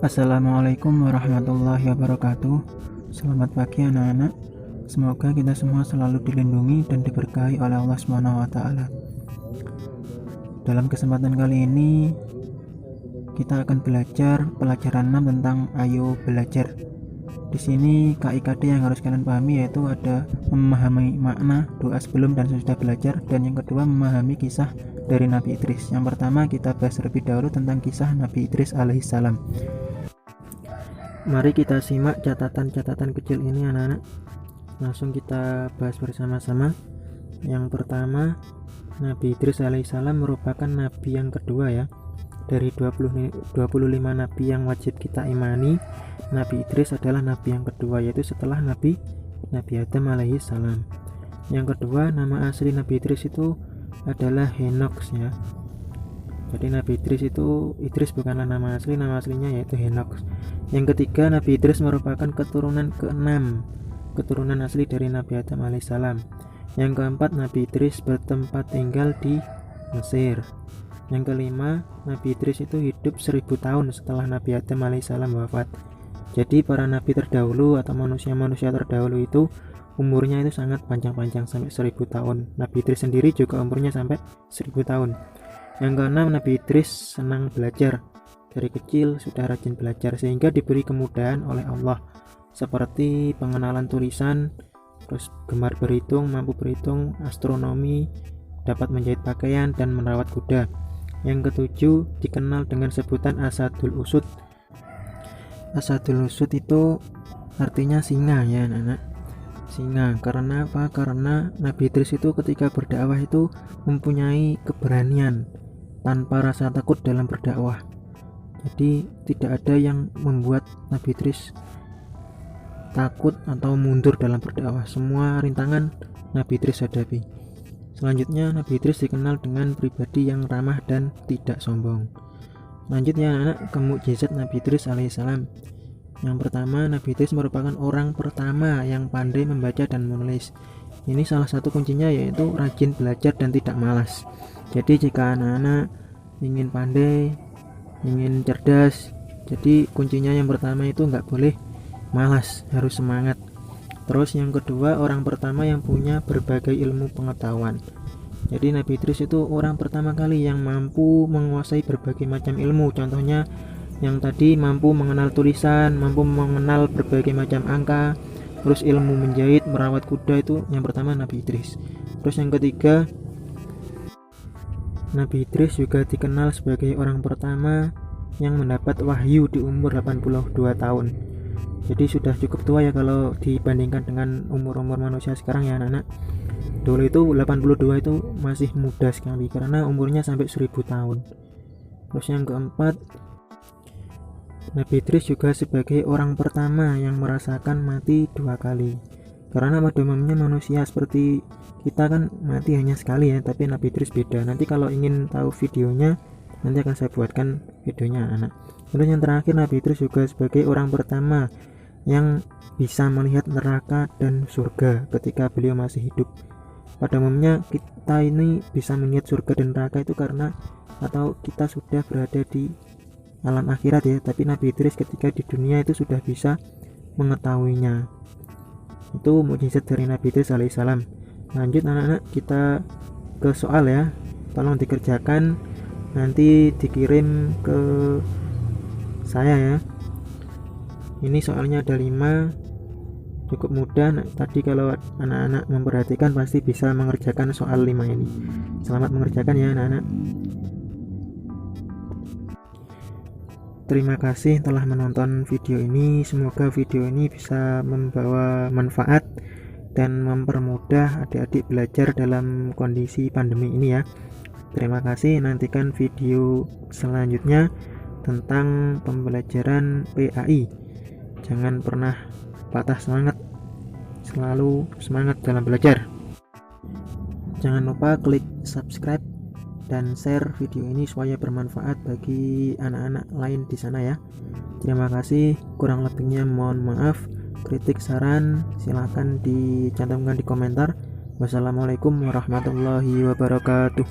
Assalamualaikum warahmatullahi wabarakatuh. Selamat pagi anak-anak. Semoga kita semua selalu dilindungi dan diberkahi oleh Allah SWT. Dalam kesempatan kali ini kita akan belajar pelajaran 6 tentang ayo belajar. Di sini KIKD yang harus kalian pahami yaitu ada memahami makna, doa sebelum dan sesudah belajar, dan yang kedua memahami kisah dari Nabi Idris. Yang pertama kita bahas terlebih dahulu tentang kisah Nabi Idris alaihissalam. Mari kita simak catatan-catatan kecil ini anak-anak. Langsung kita bahas bersama-sama. Yang pertama, Nabi Idris alaihissalam merupakan nabi yang kedua ya. Dari 25 nabi yang wajib kita imani, Nabi Idris adalah nabi yang kedua, yaitu setelah Nabi Adam alaihissalam. Yang kedua, nama asli Nabi Idris itu adalah Henoks ya. Jadi Nabi Idris bukanlah nama aslinya yaitu Henoks. Yang ketiga, Nabi Idris merupakan keturunan ke-6, keturunan asli dari Nabi Adam alaihissalam. Yang keempat, Nabi Idris bertempat tinggal di Mesir. Yang kelima, Nabi Idris itu hidup 1000 tahun setelah Nabi Adam alaihissalam wafat. Jadi para nabi terdahulu atau manusia-manusia terdahulu itu umurnya itu sangat panjang-panjang sampai 1000 tahun. Nabi Idris sendiri juga umurnya sampai 1000 tahun. Yang keenam, Nabi Idris senang belajar. Dari kecil sudah rajin belajar sehingga diberi kemudahan oleh Allah, seperti pengenalan tulisan, terus gemar berhitung, mampu berhitung, astronomi, dapat menjahit pakaian dan merawat kuda. Yang ketujuh, dikenal dengan sebutan Asadul Usud. Asadul Usud itu artinya singa ya anak-anak. Singa, karena apa? Karena Nabi Idris itu ketika berdakwah itu mempunyai keberanian tanpa rasa takut dalam berdakwah. Jadi tidak ada yang membuat Nabi Idris takut atau mundur dalam berdakwah. Semua rintangan Nabi Idris hadapi. Selanjutnya, Nabi Idris dikenal dengan pribadi yang ramah dan tidak sombong. Selanjutnya anak-anak, mukjizat Nabi Idris alaihissalam. Yang pertama, Nabi Idris merupakan orang pertama yang pandai membaca dan menulis. Ini salah satu kuncinya yaitu rajin belajar dan tidak malas. Jadi jika anak-anak ingin pandai, ingin cerdas, jadi kuncinya yang pertama itu nggak boleh malas, harus semangat. Terus yang kedua, orang pertama yang punya berbagai ilmu pengetahuan. Jadi Nabi Idris itu orang pertama kali yang mampu menguasai berbagai macam ilmu. Contohnya yang tadi mampu mengenal tulisan, mampu mengenal berbagai macam angka, terus ilmu menjahit, merawat kuda, itu yang pertama Nabi Idris. Terus yang ketiga, Nabi Idris juga dikenal sebagai orang pertama yang mendapat wahyu di umur 82 tahun. Jadi sudah cukup tua ya kalau dibandingkan dengan umur-umur manusia sekarang ya anak-anak. Dulu itu 82 itu masih muda sekali karena umurnya sampai 1000 tahun. Terus yang keempat, Nabi Idris juga sebagai orang pertama yang merasakan mati 2 kali. Karena pada umumnya manusia seperti kita kan mati hanya sekali ya, tapi Nabi Idris beda. Nanti kalau ingin tahu videonya, nanti akan saya buatkan videonya anak. Terus yang terakhir, Nabi Idris juga sebagai orang pertama yang bisa melihat neraka dan surga ketika beliau masih hidup. Pada umumnya kita ini bisa melihat surga dan neraka itu karena atau kita sudah berada di alam akhirat ya, tapi Nabi Idris ketika di dunia itu sudah bisa mengetahuinya. Itu mukjizat dari Nabi Idris alaihissalam. Lanjut anak-anak, kita ke soal ya, tolong dikerjakan, nanti dikirim ke saya ya. Ini soalnya ada 5, cukup mudah. Tadi kalau anak-anak memperhatikan pasti bisa mengerjakan soal 5 ini. Selamat mengerjakan ya anak-anak. Terima kasih telah menonton video ini. Semoga video ini bisa membawa manfaat dan mempermudah adik-adik belajar dalam kondisi pandemi ini ya. Terima kasih, nantikan video selanjutnya tentang pembelajaran PAI. Jangan pernah patah semangat, selalu semangat dalam belajar. Jangan lupa klik subscribe dan share video ini supaya bermanfaat bagi anak-anak lain di sana ya. Terima kasih, kurang lebihnya mohon maaf. Kritik saran silahkan dicantumkan di komentar. Wassalamualaikum warahmatullahi wabarakatuh.